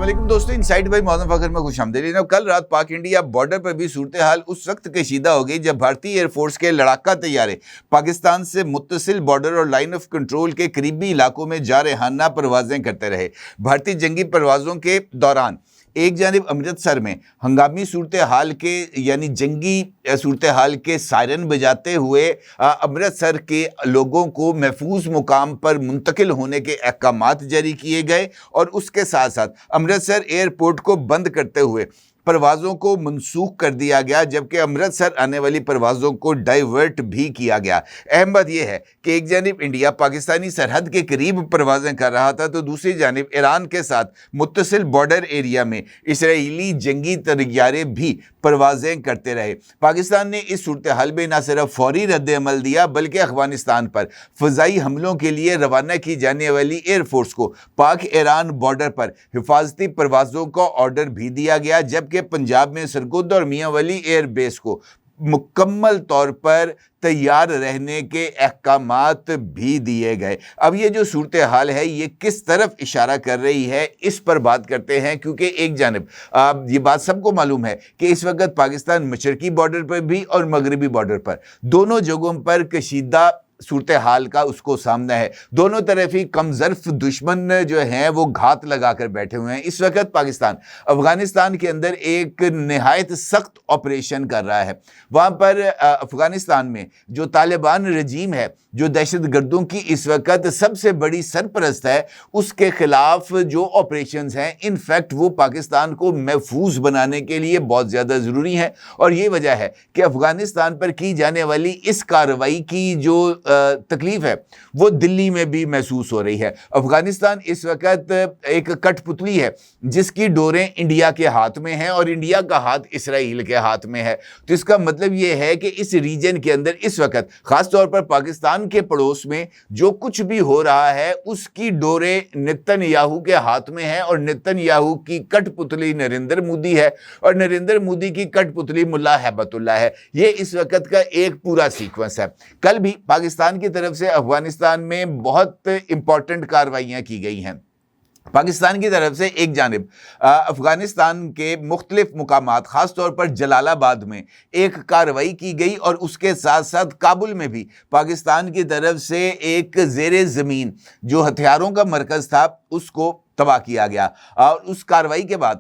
علیکم دوستو، insight by معظم فخر میں خوش آمدید۔ کل رات پاک انڈیا بارڈر پر بھی صورتحال اس وقت کشیدہ ہو گئی جب بھارتی ایئر فورس کے لڑاکا طیارے پاکستان سے متصل بارڈر اور لائن آف کنٹرول کے قریبی علاقوں میں جارحانہ پروازیں کرتے رہے۔ بھارتی جنگی پروازوں کے دوران ایک جانب امرتسر میں ہنگامی صورتحال جنگی صورتحال کے سائرن بجاتے ہوئے امرتسر کے لوگوں کو محفوظ مقام پر منتقل ہونے کے احکامات جاری کیے گئے، اور اس کے ساتھ ساتھ امرتسر ایئرپورٹ کو بند کرتے ہوئے پروازوں کو منسوخ کر دیا گیا، جبکہ امرتسر آنے والی پروازوں کو ڈائیورٹ بھی کیا گیا۔ اہم بات یہ ہے کہ ایک جانب انڈیا پاکستانی سرحد کے قریب پروازیں کر رہا تھا، تو دوسری جانب ایران کے ساتھ متصل بارڈر ایریا میں اسرائیلی جنگی طیارے بھی پروازیں کرتے رہے۔ پاکستان نے اس صورتحال میں نہ صرف فوری رد عمل دیا بلکہ افغانستان پر فضائی حملوں کے لیے روانہ کی جانے والی ایئر فورس کو پاک ایران بارڈر پر حفاظتی پروازوں کا آرڈر بھی دیا گیا، جبکہ پنجاب میں سرگودا اور میاں ولی ایئر بیس کو مکمل طور پر تیار رہنے کے احکامات بھی دیے گئے۔ اب یہ جو صورتحال ہے یہ کس طرف اشارہ کر رہی ہے، اس پر بات کرتے ہیں، کیونکہ ایک جانب یہ بات سب کو معلوم ہے کہ اس وقت پاکستان مشرقی بارڈر پر بھی اور مغربی بارڈر پر دونوں جگہوں پر کشیدہ صورتحال کا اس کو سامنا ہے۔ دونوں طرف ہی کم ظرف دشمن جو ہیں وہ گھات لگا کر بیٹھے ہوئے ہیں۔ اس وقت پاکستان افغانستان کے اندر ایک نہایت سخت آپریشن کر رہا ہے۔ وہاں پر افغانستان میں جو طالبان رجیم ہے، جو دہشت گردوں کی اس وقت سب سے بڑی سرپرست ہے، اس کے خلاف جو آپریشنز ہیں ان فیکٹ وہ پاکستان کو محفوظ بنانے کے لیے بہت زیادہ ضروری ہیں، اور یہ وجہ ہے کہ افغانستان پر کی جانے والی اس کارروائی کی جو تکلیف ہے وہ دلی میں بھی محسوس ہو رہی ہے۔ افغانستان اس وقت ایک کٹ پتلی ہے جس کی ڈوریں انڈیا کے ہاتھ میں ہیں اور انڈیا کا ہاتھ اسرائیل کے ہاتھ میں ہے، تو اس کا مطلب یہ ہے کہ اس ریجن کے اندر اس وقت خاص طور پر پاکستان کے پڑوس میں جو کچھ بھی ہو رہا ہے اس کی ڈوریں نتن یاہو کے ہاتھ میں ہیں، اور نتن یاہو کی کٹ پتلی نریندر مودی ہے، اور نریندر مودی کی کٹ پتلی ملا ہیبت اللہ ہے۔ یہ اس وقت کا ایک پورا سیکوینس ہے۔ کل بھی پاکستان کی طرف سے افغانستان میں بہت امپورٹنٹ کارروائیاں کی گئی ہیں۔ پاکستان کی طرف سے ایک جانب افغانستان کے مختلف مقامات خاص طور پر جلال آباد میں ایک کارروائی کی گئی، اور اس کے ساتھ ساتھ کابل میں بھی پاکستان کی طرف سے ایک زیر زمین جو ہتھیاروں کا مرکز تھا اس کو تباہ کیا گیا۔ اور اس کارروائی کے بعد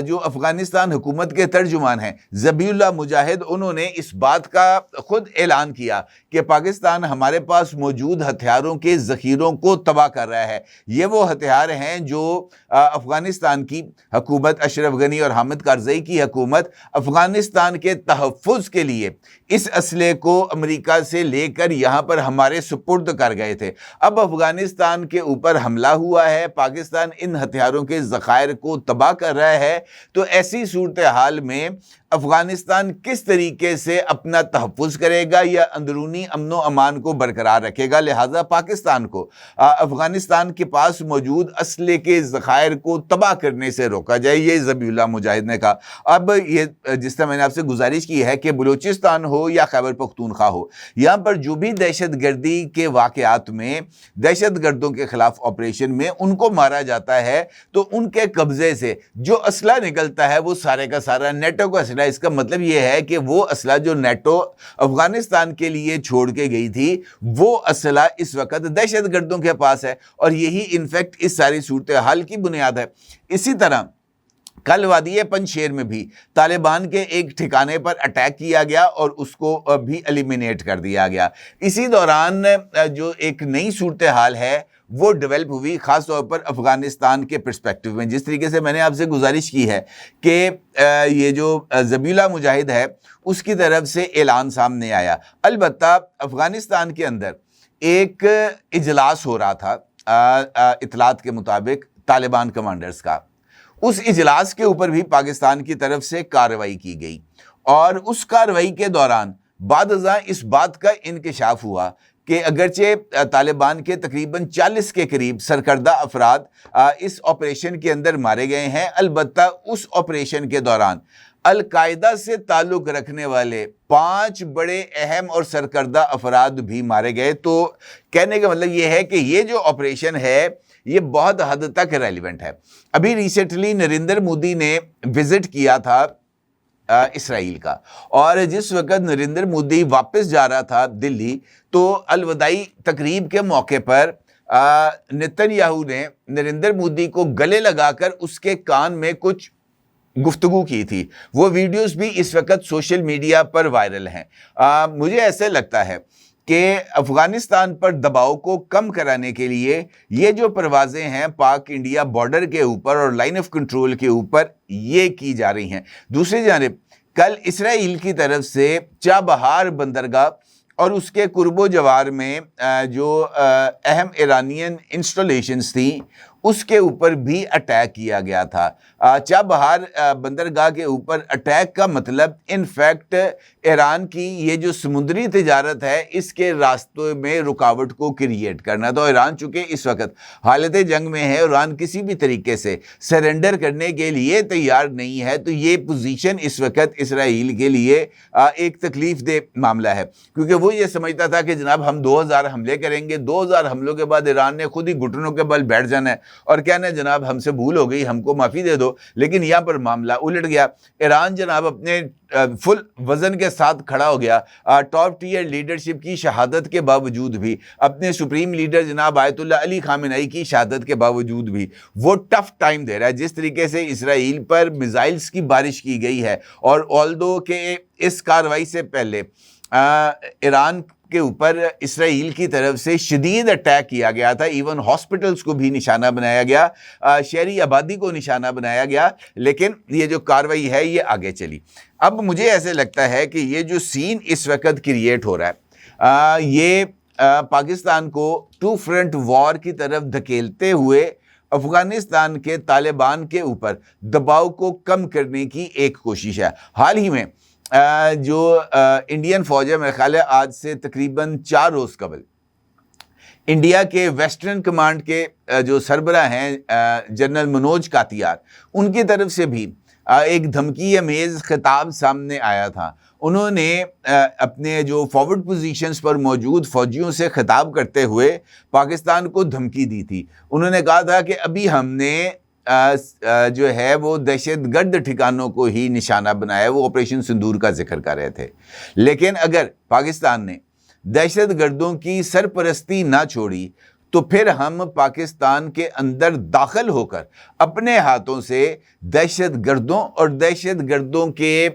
جو افغانستان حکومت کے ترجمان ہیں ذبیح اللہ مجاہد، انہوں نے اس بات کا خود اعلان کیا کہ پاکستان ہمارے پاس موجود ہتھیاروں کے ذخیروں کو تباہ کر رہا ہے۔ یہ وہ ہتھیار ہیں جو افغانستان کی حکومت، اشرف غنی اور حامد کارزئی کی حکومت افغانستان کے تحفظ کے لیے اس اسلحے کو امریکہ سے لے کر یہاں پر ہمارے سپرد کر گئے تھے۔ اب افغانستان کے اوپر حملہ ہوا ہے، پاکستان ان ہتھیاروں کے ذخائر کو تباہ کر رہا ہے، تو ایسی صورتحال میں افغانستان کس طریقے سے اپنا تحفظ کرے گا یا اندرونی امن و امان کو برقرار رکھے گا؟ لہٰذا پاکستان کو افغانستان کے پاس موجود اسلحے کے ذخائر کو تباہ کرنے سے روکا جائے، یہ ذبیح اللہ مجاہد نے کہا۔ اب یہ جس طرح میں نے آپ سے گزارش کی ہے کہ بلوچستان ہو یا خیبر پختونخوا ہو، یہاں پر جو بھی دہشت گردی کے واقعات میں دہشت گردوں کے خلاف آپریشن میں ان کو مارا جاتا ہے، تو ان کے قبضے سے جو اسلحہ نکلتا ہے وہ سارے کا سارا نیٹو کا اسلحہ۔ اس کا مطلب یہ ہے کہ وہ اسلحہ جو نیٹو افغانستان کے لیے چھوڑ کے گئی تھی وہ اسلحہ اس وقت دہشت گردوں کے پاس ہے، اور یہی انفیکٹ اس ساری صورتحال کی بنیاد ہے۔ اسی طرح کل وادی پنجشیر میں بھی طالبان کے ایک ٹھکانے پر اٹیک کیا گیا اور اس کو بھی ایلیمینیٹ کر دیا گیا۔ اسی دوران جو ایک نئی صورتحال ہے وہ ڈیولپ ہوئی خاص طور پر افغانستان کے پرسپیکٹیو میں، جس طریقے سے میں نے آپ سے گزارش کی ہے کہ یہ جو ذبیح اللہ مجاہد ہے اس کی طرف سے اعلان سامنے آیا۔ البتہ افغانستان کے اندر ایک اجلاس ہو رہا تھا اطلاعات کے مطابق طالبان کمانڈرز کا، اس اجلاس کے اوپر بھی پاکستان کی طرف سے کارروائی کی گئی، اور اس کارروائی کے دوران بعد ازاں اس بات کا انکشاف ہوا کہ اگرچہ طالبان کے تقریباً 40 کے قریب سرکردہ افراد اس آپریشن کے اندر مارے گئے ہیں، البتہ اس آپریشن کے دوران القاعدہ سے تعلق رکھنے والے 5 بڑے اہم اور سرکردہ افراد بھی مارے گئے۔ تو کہنے کا مطلب یہ ہے کہ یہ جو آپریشن ہے یہ بہت حد تک ریلیونٹ ہے۔ ابھی ریسنٹلی نریندر مودی نے وزٹ کیا تھا اسرائیل کا، اور جس وقت نریندر مودی واپس جا رہا تھا دلی، تو الوداعی تقریب کے موقع پر نتن یاہو نے نریندر مودی کو گلے لگا کر اس کے کان میں کچھ گفتگو کی تھی۔ وہ ویڈیوز بھی اس وقت سوشل میڈیا پر وائرل ہیں۔ مجھے ایسے لگتا ہے کہ افغانستان پر دباؤ کو کم کرانے کے لیے یہ جو پروازیں ہیں پاک انڈیا بارڈر کے اوپر اور لائن آف کنٹرول کے اوپر یہ کی جا رہی ہیں۔ دوسری جانب کل اسرائیل کی طرف سے چابہار بندرگاہ اور اس کے قرب و جوار میں جو اہم ایرانین انسٹالیشنز تھیں اس کے اوپر بھی اٹیک کیا گیا تھا۔ چابہار بندرگاہ کے اوپر اٹیک کا مطلب انفیکٹ ایران کی یہ جو سمندری تجارت ہے اس کے راستوں میں رکاوٹ کو کریٹ کرنا۔ تو ایران چونکہ اس وقت حالت جنگ میں ہے، ایران کسی بھی طریقے سے سرنڈر کرنے کے لیے تیار نہیں ہے، تو یہ پوزیشن اس وقت اسرائیل کے لیے ایک تکلیف دہ معاملہ ہے، کیونکہ وہ یہ سمجھتا تھا کہ جناب ہم 2000 حملے کریں گے، 2000 حملوں کے بعد ایران نے خود ہی گھٹنوں کے بل بیٹھ جانا ہے اور کہنا ہے جناب ہم سے بھول ہو گئی، ہم کو معافی دے دو۔ لیکن یہاں پر معاملہ الٹ گیا۔ ایران جناب اپنے فل وزن کے ساتھ کھڑا ہو گیا، ٹاپ ٹیئر لیڈرشپ کی شہادت کے باوجود بھی، اپنے سپریم لیڈر جناب آیت اللہ علی خامنئی کی شہادت کے باوجود بھی وہ ٹف ٹائم دے رہا ہے۔ جس طریقے سے اسرائیل پر میزائلز کی بارش کی گئی ہے، اور آلدو کہ اس کارروائی سے پہلے ایران کے اوپر اسرائیل کی طرف سے شدید اٹیک کیا گیا تھا، ایون ہاسپٹلز کو بھی نشانہ بنایا گیا، شہری آبادی کو نشانہ بنایا گیا، لیکن یہ جو کارروائی ہے یہ آگے چلی۔ اب مجھے ایسے لگتا ہے کہ یہ جو سین اس وقت کریٹ ہو رہا ہے یہ پاکستان کو ٹو فرنٹ وار کی طرف دھکیلتے ہوئے افغانستان کے طالبان کے اوپر دباؤ کو کم کرنے کی ایک کوشش ہے۔ حال ہی میں جو انڈین فوج ہے، میرے خیال ہے آج سے تقریباً 4 روز قبل انڈیا کے ویسٹرن کمانڈ کے جو سربراہ ہیں جنرل منوج کاتیار، ان کی طرف سے بھی ایک دھمکی امیز خطاب سامنے آیا تھا۔ انہوں نے اپنے جو فارورڈ پوزیشنز پر موجود فوجیوں سے خطاب کرتے ہوئے پاکستان کو دھمکی دی تھی۔ انہوں نے کہا تھا کہ ابھی ہم نے جو ہے وہ دہشت گرد ٹھکانوں کو ہی نشانہ بنایا، وہ آپریشن سندور کا ذکر کر رہے تھے، لیکن اگر پاکستان نے دہشت گردوں کی سرپرستی نہ چھوڑی تو پھر ہم پاکستان کے اندر داخل ہو کر اپنے ہاتھوں سے دہشت گردوں اور دہشت گردوں کے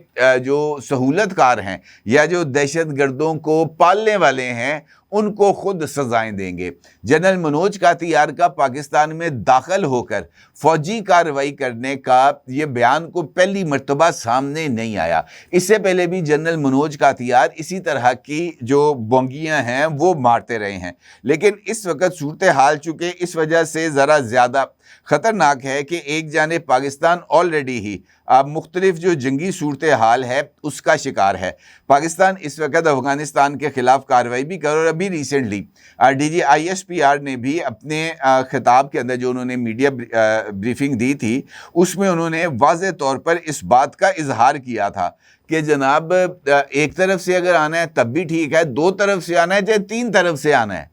جو سہولت کار ہیں یا جو دہشت گردوں کو پالنے والے ہیں ان کو خود سزائیں دیں گے۔ جنرل منوج کاتیار کا پاکستان میں داخل ہو کر فوجی کارروائی کرنے کا یہ بیان کو پہلی مرتبہ سامنے نہیں آیا۔ اس سے پہلے بھی جنرل منوج کاتیار اسی طرح کی جو بونگیاں ہیں وہ مارتے رہے ہیں، لیکن اس وقت صورتحال چونکہ اس وجہ سے ذرا زیادہ خطرناک ہے کہ ایک جانب پاکستان آلریڈی ہی مختلف جو جنگی صورتحال ہے اس کا شکار ہے۔ پاکستان اس وقت افغانستان کے خلاف کارروائی بھی کر، اور ابھی ریسنٹلی ڈی جی ISPR نے بھی اپنے خطاب کے اندر جو انہوں نے میڈیا بریفنگ دی تھی اس میں انہوں نے واضح طور پر اس بات کا اظہار کیا تھا کہ جناب ایک طرف سے اگر آنا ہے تب بھی ٹھیک ہے، 2 طرف سے آنا ہے چاہے 3 طرف سے آنا ہے،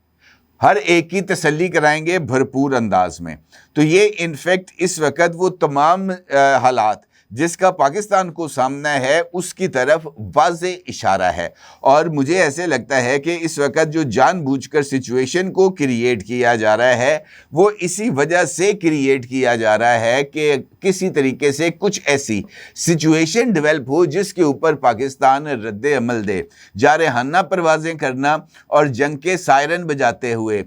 ہر ایک کی تسلی کرائیں گے بھرپور انداز میں۔ تو یہ انفیکٹ اس وقت وہ تمام حالات جس کا پاکستان کو سامنا ہے اس کی طرف واضح اشارہ ہے، اور مجھے ایسے لگتا ہے کہ اس وقت جو جان بوجھ کر سچویشن کو کریٹ کیا جا رہا ہے وہ اسی وجہ سے کریٹ کیا جا رہا ہے کہ کسی طریقے سے کچھ ایسی سچویشن ڈیولپ ہو جس کے اوپر پاکستان رد عمل دے۔ جارحانہ پروازیں کرنا اور جنگ کے سائرن بجاتے ہوئے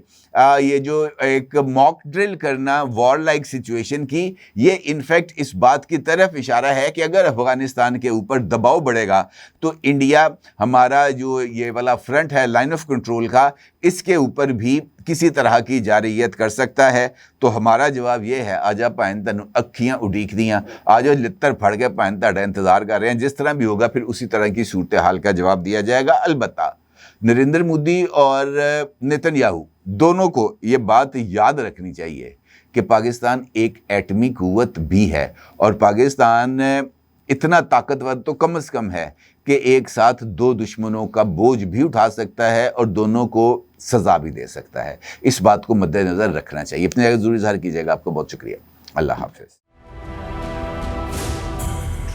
یہ جو ایک موک ڈرل کرنا وار لائک سچویشن کی، یہ انفیکٹ اس بات کی طرف اشارہ ہے کہ اگر افغانستان کے اوپر دباؤ بڑھے گا تو انڈیا ہمارا جو یہ والا فرنٹ ہے لائن آف کنٹرول کا، اس کے اوپر بھی کسی طرح کی جارحیت کر سکتا ہے۔ تو ہمارا جواب یہ ہے آجا پائن تن اکھیاں اڈیک دیاں، آجا لتر پھڑ کے پائن تاڑا انتظار کر رہے ہیں، جس طرح بھی ہوگا پھر اسی طرح کی صورتحال کا جواب دیا جائے گا۔ البتہ نریندر مودی اور نتن یاہو دونوں کو یہ بات یاد رکھنی چاہیے کہ پاکستان ایک ایٹمی قوت بھی ہے، اور پاکستان اتنا طاقتور تو کم از کم ہے کہ ایک ساتھ دو دشمنوں کا بوجھ بھی اٹھا سکتا ہے اور دونوں کو سزا بھی دے سکتا ہے. اس بات کو مد نظر رکھنا چاہیے. اپنی جگہ ضروری اظہار کیجیے گا. آپ کا بہت شکریہ. اللہ حافظ.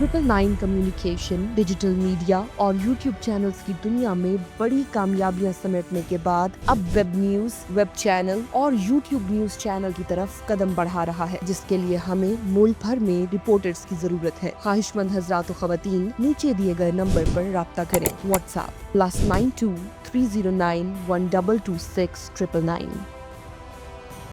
999 کمیونیکیشن، ڈیجیٹل میڈیا اور یوٹیوب چینلز کی دنیا میں بڑی کامیابیاں سمیٹنے کے بعد اب ویب نیوز، ویب چینل اور یوٹیوب نیوز چینل کی طرف قدم بڑھا رہا ہے، جس کے لیے ہمیں ملک بھر میں رپورٹرز کی ضرورت ہے. خواہش مند حضرات و خواتین نیچے دیے گئے نمبر پر رابطہ کریں. What's app +92 309 1226 999.